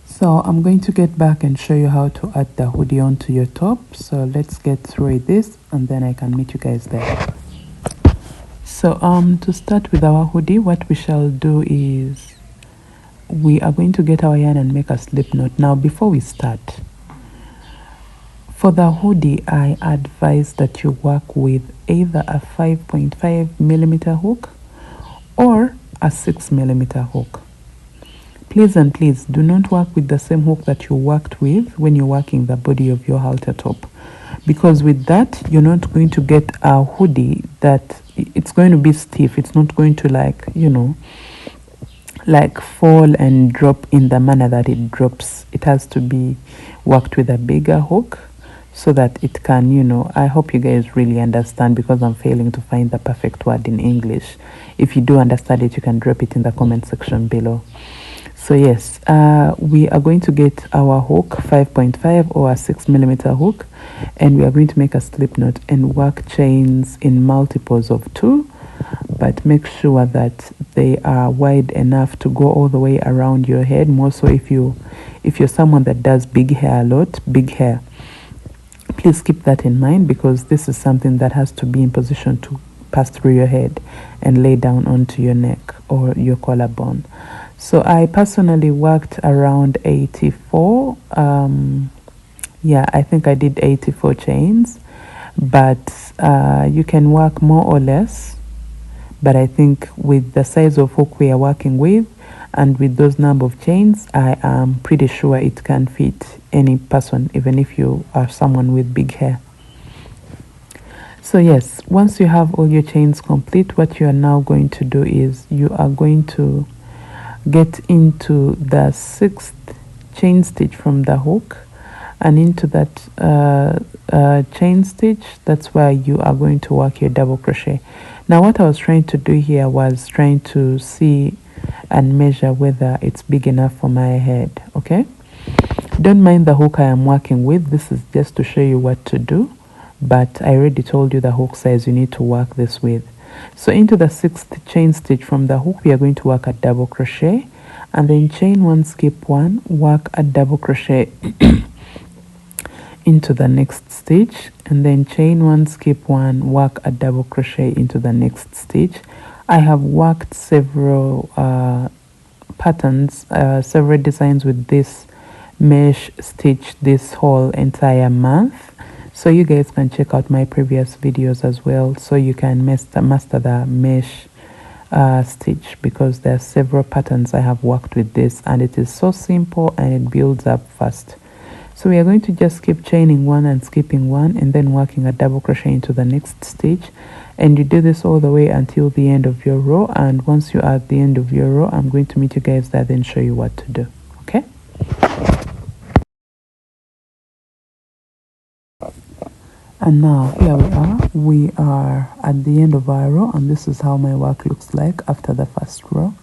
So I'm going to get back and show you how to add the hoodie onto your top. So let's get through this and then I can meet you guys there. So to start with our hoodie, what we shall do is we are going to get our yarn and make a slip knot. Now before we start, for the hoodie I advise that you work with either a 5.5 millimeter hook or a 6 millimeter hook. Please and please do not work with the same hook that you worked with when you're working the body of your halter top, because with that you're not going to get a hoodie that it's going to be stiff. It's not going to, like, you know, like fall and drop in the manner that it drops. It has to be worked with a bigger hook so that it can, you know, I hope you guys really understand, because I'm failing to find the perfect word in English. If you do understand it, you can drop it in the comment section below. So yes, we are going to get our hook 5.5 or a 6 millimeter hook, and we are going to make a slip knot and work chains in multiples of 2, but make sure that they are wide enough to go all the way around your head. More so if you're someone that does big hair a lot, big hair, please keep that in mind, because this is something that has to be in position to pass through your head and lay down onto your neck or your collarbone. So I personally worked around 84. Yeah, I think I did 84 chains, but you can work more or less. But I think with the size of hook we are working with and with those number of chains, I am pretty sure it can fit any person, even if you are someone with big hair. So yes, once you have all your chains complete, what you are now going to do is you are going to get into the 6th chain stitch from the hook, and into that chain stitch, that's where you are going to work your double crochet. Now what I was trying to do here was trying to see and measure whether it's big enough for my head. Okay, don't mind the hook I am working with, this is just to show you what to do, but I already told you the hook size you need to work this with. So into the 6th chain stitch from the hook we are going to work a double crochet, and then chain 1, skip 1, work a double crochet into the next stitch, and then chain 1, skip 1, work a double crochet into the next stitch. I have worked several patterns, several designs with this mesh stitch this whole entire month, so you guys can check out my previous videos as well, so you can master the mesh stitch, because there are several patterns I have worked with this, and it is so simple and it builds up fast. So we are going to just keep chaining 1 and skipping 1 and then working a double crochet into the next stitch, and you do this all the way until the end of your row. And once you are at the end of your row, I'm going to meet you guys there, then show you what to do. Okay, and now here we are at the end of our row, and this is how my work looks like after the first row.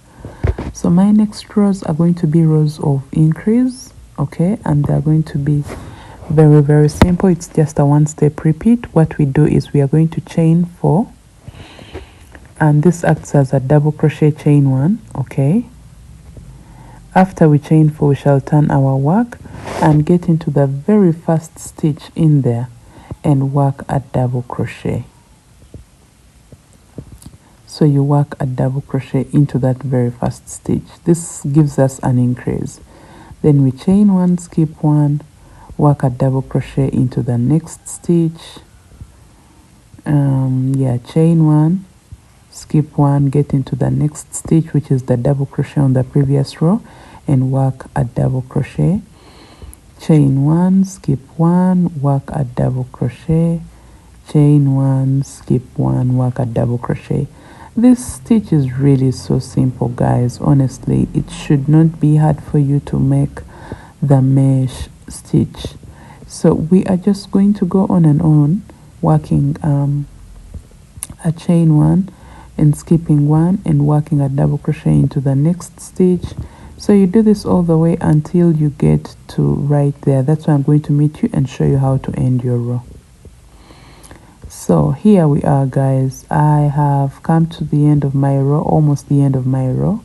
So my next rows are going to be rows of increase, okay, and they're going to be very simple. It's just a 1-step repeat. What we do is we are going to chain 4, and this acts as a double crochet chain 1. Okay, after we chain 4, we shall turn our work and get into the very first stitch in there and work a double crochet. So you work a double crochet into that very first stitch. This gives us an increase. Then we chain 1, skip 1, work a double crochet into the next stitch. Chain 1, skip 1, get into the next stitch, which is the double crochet on the previous row, and work a double crochet. Chain 1, skip 1, work a double crochet. Chain 1, skip 1, work a double crochet. This stitch is really so simple, guys. Honestly, it should not be hard for you to make the mesh stitch. So we are just going to go on and on, working a chain 1 and skipping 1 and working a double crochet into the next stitch. So you do this all the way until you get to right there. That's why I'm going to meet you and show you how to end your row. So here we are, guys. I have come to the end of my row, almost the end of my row.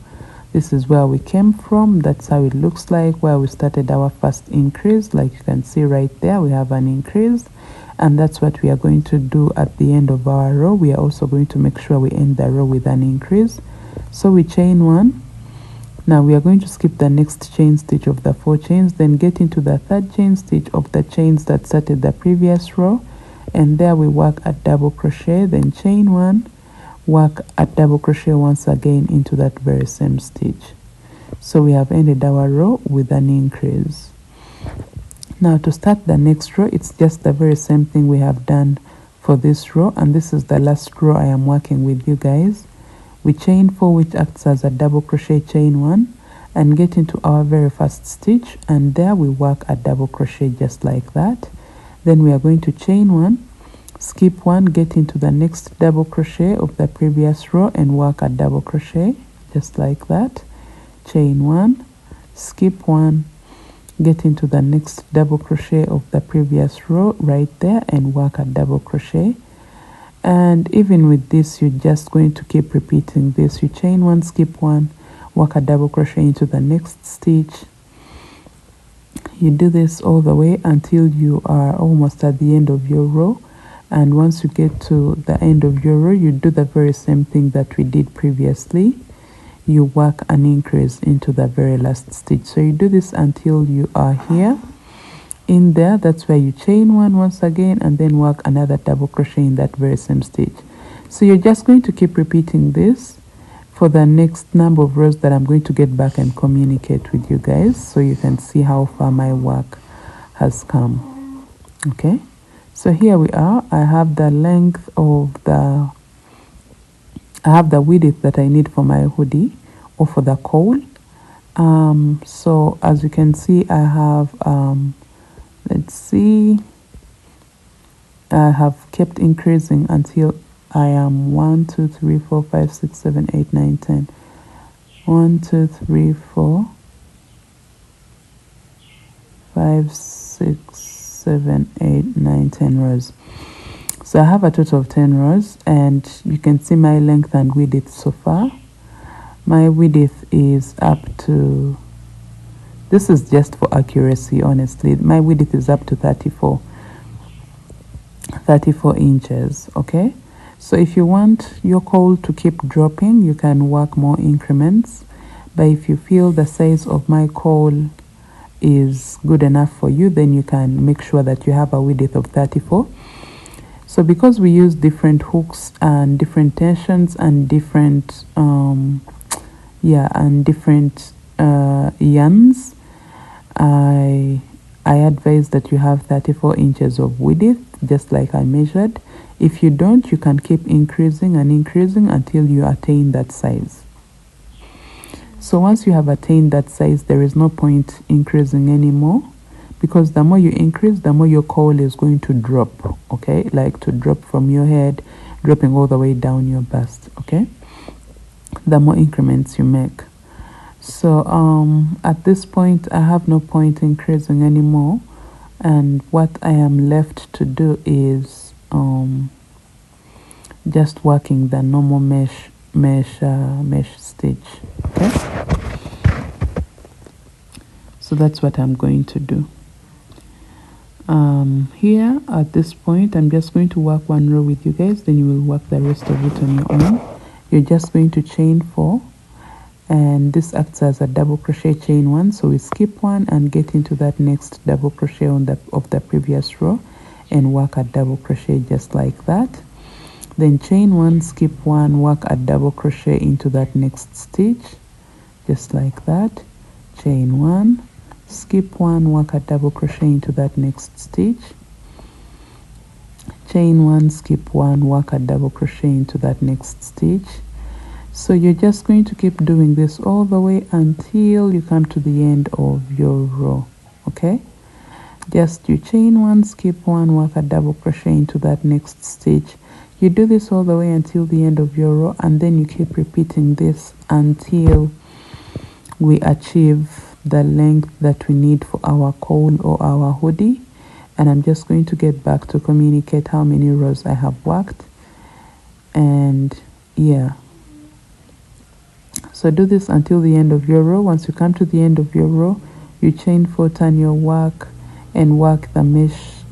This is where we came from. That's how it looks like, where we started our first increase. Like you can see right there, we have an increase, and that's what we are going to do at the end of our row. We are also going to make sure we end the row with an increase. So we chain 1. Now we are going to skip the next chain stitch of the 4 chains, then get into the 3rd chain stitch of the chains that started the previous row, and there we work a double crochet, then chain 1, work a double crochet once again into that very same stitch. So we have ended our row with an increase. Now to start the next row, it's just the very same thing we have done for this row, and this is the last row I am working with you guys. We chain 4, which acts as a double crochet, chain 1, and get into our very first stitch, and there we work a double crochet just like that. Then we are going to chain 1, skip 1, get into the next double crochet of the previous row and work a double crochet just like that. Chain 1, skip 1, get into the next double crochet of the previous row right there and work a double crochet. And even with this, you're just going to keep repeating this. You chain 1, skip 1, work a double crochet into the next stitch. You do this all the way until you are almost at the end of your row, and once you get to the end of your row, you do the very same thing that we did previously. You work an increase into the very last stitch. So you do this until you are here in there. That's where you chain 1 once again and then work another double crochet in that very same stitch. So you're just going to keep repeating this for the next number of rows that I'm going to get back and communicate with you guys, so you can see how far my work has come. Okay, so here we are. I have the length of the width that I need for my hoodie or for the cowl. So as you can see, I have let's see, I have kept increasing until I am 1 2 3 4 5 6 7 8 9 10. 1 2 3 4 5 6 7 8 9 10 rows. So I have a total of 10 rows, and you can see my length and width so far. My width is up to, this is just for accuracy, honestly, my width is up to 34 inches. Okay, so if you want your cowl to keep dropping, you can work more increments, but if you feel the size of my cowl is good enough for you, then you can make sure that you have a width of 34. So because we use different hooks and different tensions and different yarns, I advise that you have 34 inches of width, just like I measured. If you don't, you can keep increasing and increasing until you attain that size. So once you have attained that size, there is no point increasing anymore, because the more you increase, the more your cowl is going to drop. Okay, like to drop from your head, dropping all the way down your bust. Okay, the more increments you make. So at this point, I have no point increasing anymore, and what I am left to do is just working the normal mesh stitch. Okay, so that's what I'm going to do. Here at this point, I'm just going to work one row with you guys, then you will work the rest of it on your own. You're just going to chain 4, and this acts as a double crochet chain 1, so we skip 1 and get into that next double crochet on the previous row and work a double crochet just like that. Then chain 1, skip 1, work a double crochet into that next stitch just like that. Chain 1, skip 1, work a double crochet into that next stitch. Chain 1, skip 1, work a double crochet into that next stitch. So you're just going to keep doing this all the way until you come to the end of your row. Okay, just you chain 1, skip 1, work a double crochet into that next stitch. You do this all the way until the end of your row, and then you keep repeating this until we achieve the length that we need for our cowl or our hoodie. And I'm just going to get back to communicate how many rows I have worked. And yeah, so do this until the end of your row. Once you come to the end of your row, you chain 4, turn your work, and work the mesh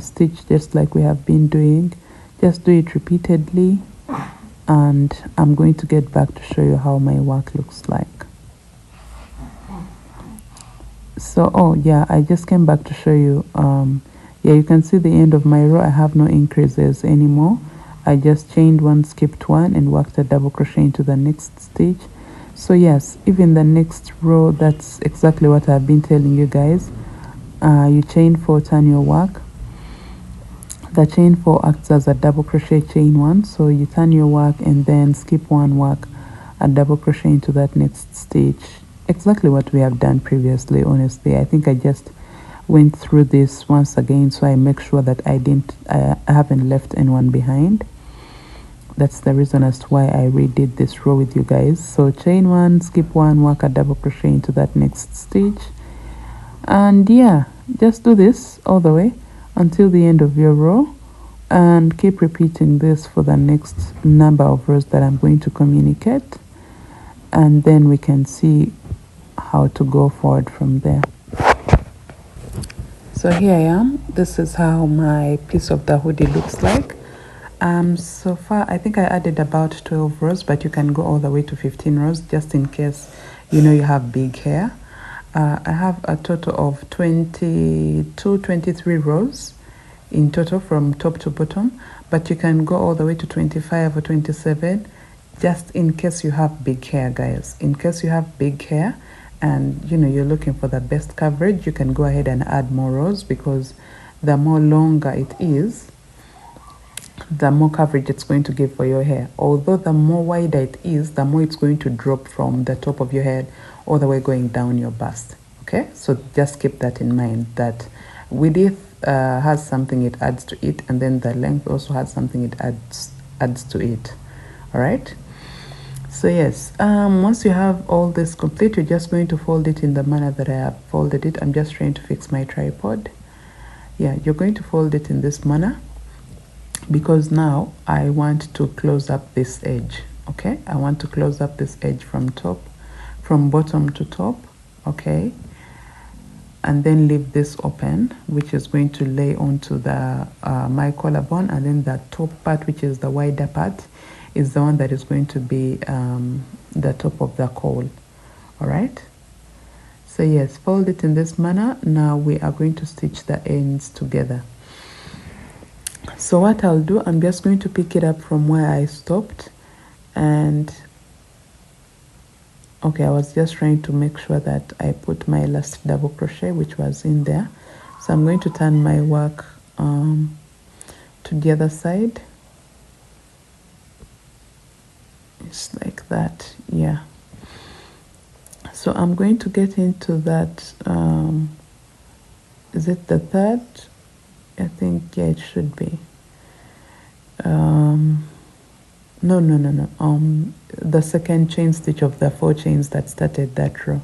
stitch just like we have been doing. Just do it repeatedly, and I'm going to get back to show you how my work looks like. So oh yeah, I just came back to show you. Yeah, you can see the end of my row. I have no increases anymore. I just chained 1, skipped 1, and worked a double crochet into the next stitch. So yes, even the next row, that's exactly what I've been telling you guys. You chain 4, turn your work. The chain 4 acts as a double crochet chain 1, so you turn your work and then skip 1, work a double crochet into that next stitch. Exactly what we have done previously. Honestly, I think I just went through this once again, so I make sure that I haven't left anyone behind. That's the reason as to why I redid this row with you guys. So chain 1, skip 1, work a double crochet into that next stitch, and yeah, just do this all the way until the end of your row, and keep repeating this for the next number of rows that I'm going to communicate, and then we can see how to go forward from there. So here I am. This is how my piece of the hoodie looks like. So far I think I added about 12 rows, but you can go all the way to 15 rows just in case you have big hair. I have a total of 23 rows in total from top to bottom, but you can go all the way to 25 or 27 just in case you have big hair, guys. In case you have big hair and you're looking for the best coverage, you can go ahead and add more rows, because the more longer it is, the more coverage it's going to give for your hair. Although the more wider it is, the more it's going to drop from the top of your head all the way going down your bust. Okay, so just keep that in mind, that width has something it adds to it, and then the length also has something it adds to it. All right, so yes, once you have all this complete, you're just going to fold it in the manner that I have folded it. I'm just trying to fix my tripod. Yeah, you're going to fold it in this manner, because now I want to close up this edge. Okay, I want to close up this edge from bottom to top. Okay, and then leave this open, which is going to lay onto the my collarbone, and then the top part, which is the wider part, is the one that is going to be the top of the cowl. All right, so yes, fold it in this manner. Now we are going to stitch the ends together. So what I'll do, I'm just going to pick it up from where I stopped, and okay, I was just trying to make sure that I put my last double crochet, which was in there. So I'm going to turn my work to the other side. It's like that, yeah. So I'm going to get into that, is it the third? I think, yeah, it should be. No. The second chain stitch of the 4 chains that started that row.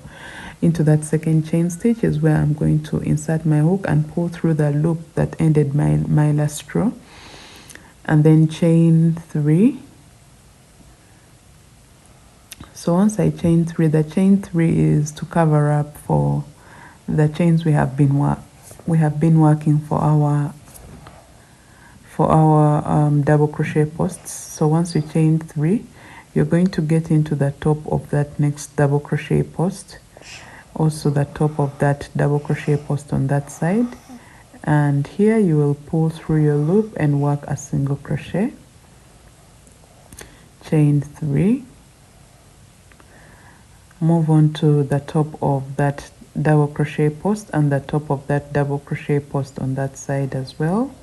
Into that second chain stitch is where I'm going to insert my hook and pull through the loop that ended my last row. and then chain 3. So once I chain 3, the chain 3 is to cover up for the chains we have been working for our double crochet posts. So once you chain 3, you're going to get into the top of that next double crochet post, also the top of that double crochet post on that side, and here you will pull through your loop and work a single crochet, chain 3, move on to the top of that double crochet post and the top of that double crochet post on that side as well,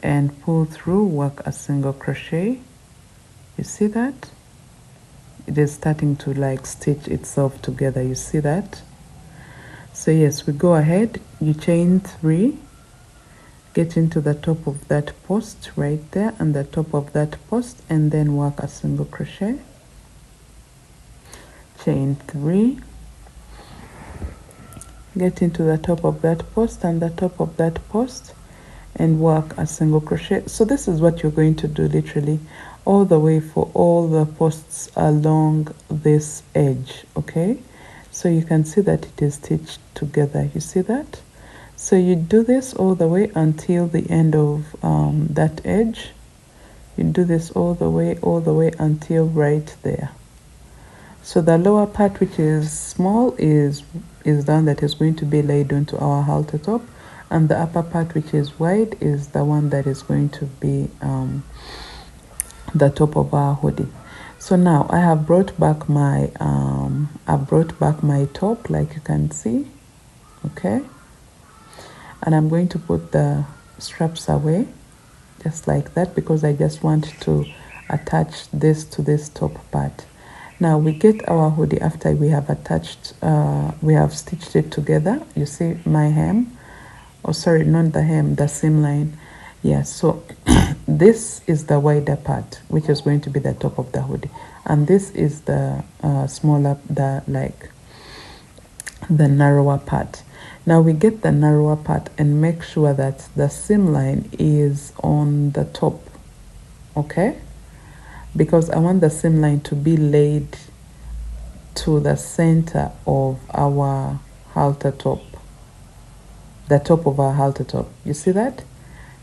and pull through, work a single crochet. You see that it is starting to like stitch itself together, you see that? So yes, we go ahead, you chain 3, get into the top of that post right there and the top of that post, and then work a single crochet, chain 3, get into the top of that post and the top of that post, and work a single crochet. So this is what you're going to do literally all the way for all the posts along this edge. Okay, so you can see that it is stitched together, you see that? So you do this all the way until the end of that edge. You do this all the way until right there. So the lower part, which is small, is the one that is going to be laid onto our halter top, and the upper part, which is wide, is the one that is going to be the top of our hoodie. So now I have brought back my top, like you can see. Okay, and I'm going to put the straps away just like that, because I just want to attach this to this top part. Now we get our hoodie after we have attached, we have stitched it together. You see my hem, oh sorry, not the hem, the seam line. Yeah, so this is the wider part, which is going to be the top of the hoodie, and this is the smaller, the narrower part. Now we get the narrower part and make sure that the seam line is on the top, okay? Because I want the seam line to be laid to the center of our halter top, the top of our halter top. You see that?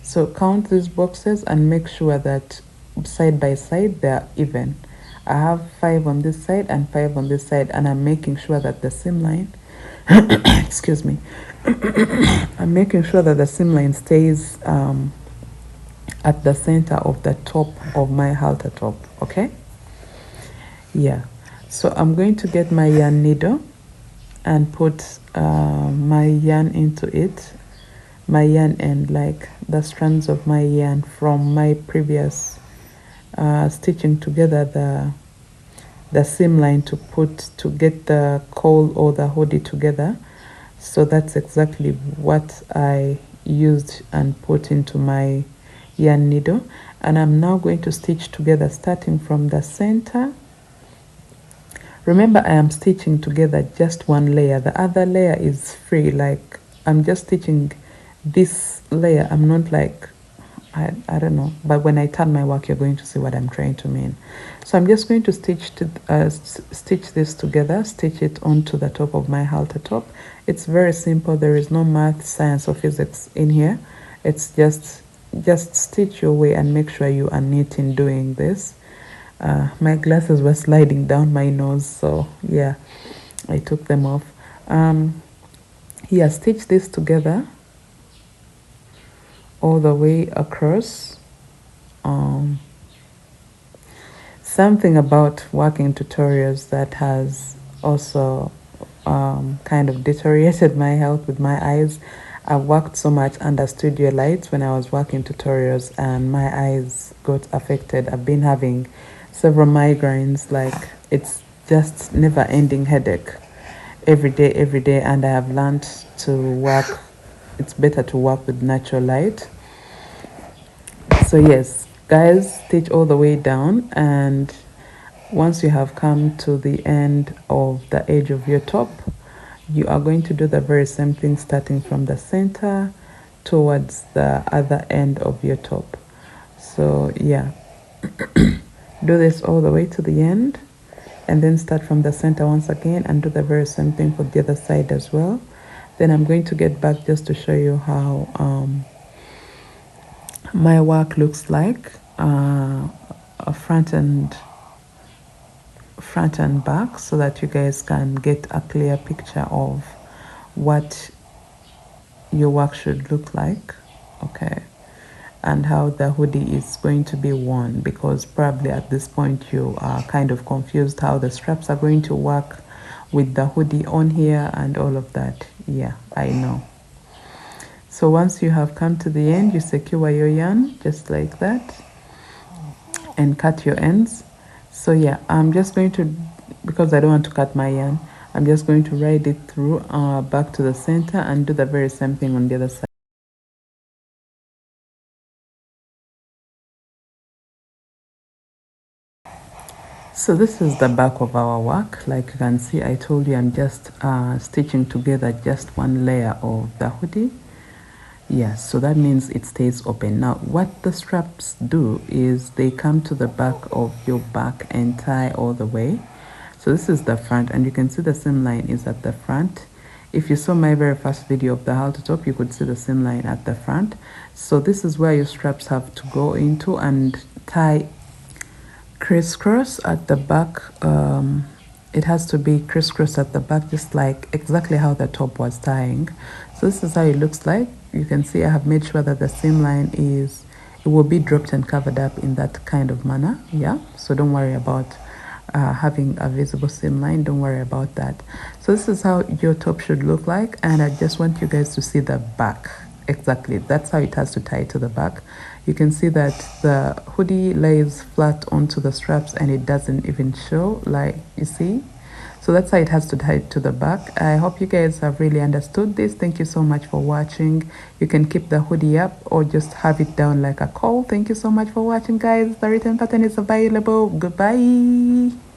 So count these boxes and make sure that side by side they are even. I have 5 on this side and 5 on this side, and I'm making sure that the seam line excuse me, I'm making sure that the seam line stays at the center of the top of my halter top. Okay, yeah, so I'm going to get my yarn needle and put my yarn into it, my yarn end, like the strands of my yarn from my previous stitching together the seam line to get the cowl or the hoodie together. So that's exactly what I used and put into my yarn needle, and I'm now going to stitch together starting from the center. Remember, I am stitching together just one layer, the other layer is free, like I'm just stitching this layer. I'm not like, I don't know, but when I turn my work, you're going to see what I'm trying to mean. So I'm just going to stitch this together, stitch it onto the top of my halter top. It's very simple. There is no math, science, or physics in here. It's just stitch your way and make sure you are neat in doing this. My glasses were sliding down my nose, so yeah, I took them off. Yeah, stitch this together all the way across. Something about working tutorials that has also kind of deteriorated my health with my eyes. I worked so much under studio lights when I was working tutorials, and my eyes got affected. I've been having several migraines, like it's just never ending headache every day, and I have learned to work, it's better to work with natural light. So yes, guys, stitch all the way down, and once you have come to the end of the edge of your top, you are going to do the very same thing, starting from the center towards the other end of your top. So yeah, do this all the way to the end, and then start from the center once again and do the very same thing for the other side as well. Then I'm going to get back just to show you how my work looks like, a front and back, so that you guys can get a clear picture of what your work should look like. Okay, and how the hoodie is going to be worn, because probably at this point you are kind of confused how the straps are going to work with the hoodie on here and all of that. Yeah, I know. So once you have come to the end, you secure your yarn just like that and cut your ends. So yeah, I'm just going to, because I don't want to cut my yarn, I'm just going to ride it through back to the center and do the very same thing on the other side. So this is the back of our work. Like you can see, I told you I'm just stitching together just one layer of the hoodie. Yes, so that means it stays open. Now what the straps do is they come to the back of your back and tie all the way. So this is the front, and you can see the seam line is at the front. If you saw my very first video of the halter top, you could see the seam line at the front. So this is where your straps have to go into and tie crisscross at the back. It has to be crisscross at the back, just like exactly how the top was tying. So this is how it looks like. You can see I have made sure that the seam line is, it will be dropped and covered up in that kind of manner. Yeah, so don't worry about having a visible seam line. Don't worry about that. So this is how your top should look like, and I just want you guys to see the back. Exactly, that's how it has to tie to the back. You can see that the hoodie lays flat onto the straps and it doesn't even show, like you see. So that's how it has to tie to the back. I hope you guys have really understood this. Thank you so much for watching. You can keep the hoodie up or just have it down like a cowl. Thank you so much for watching, guys. The written pattern is available. Goodbye.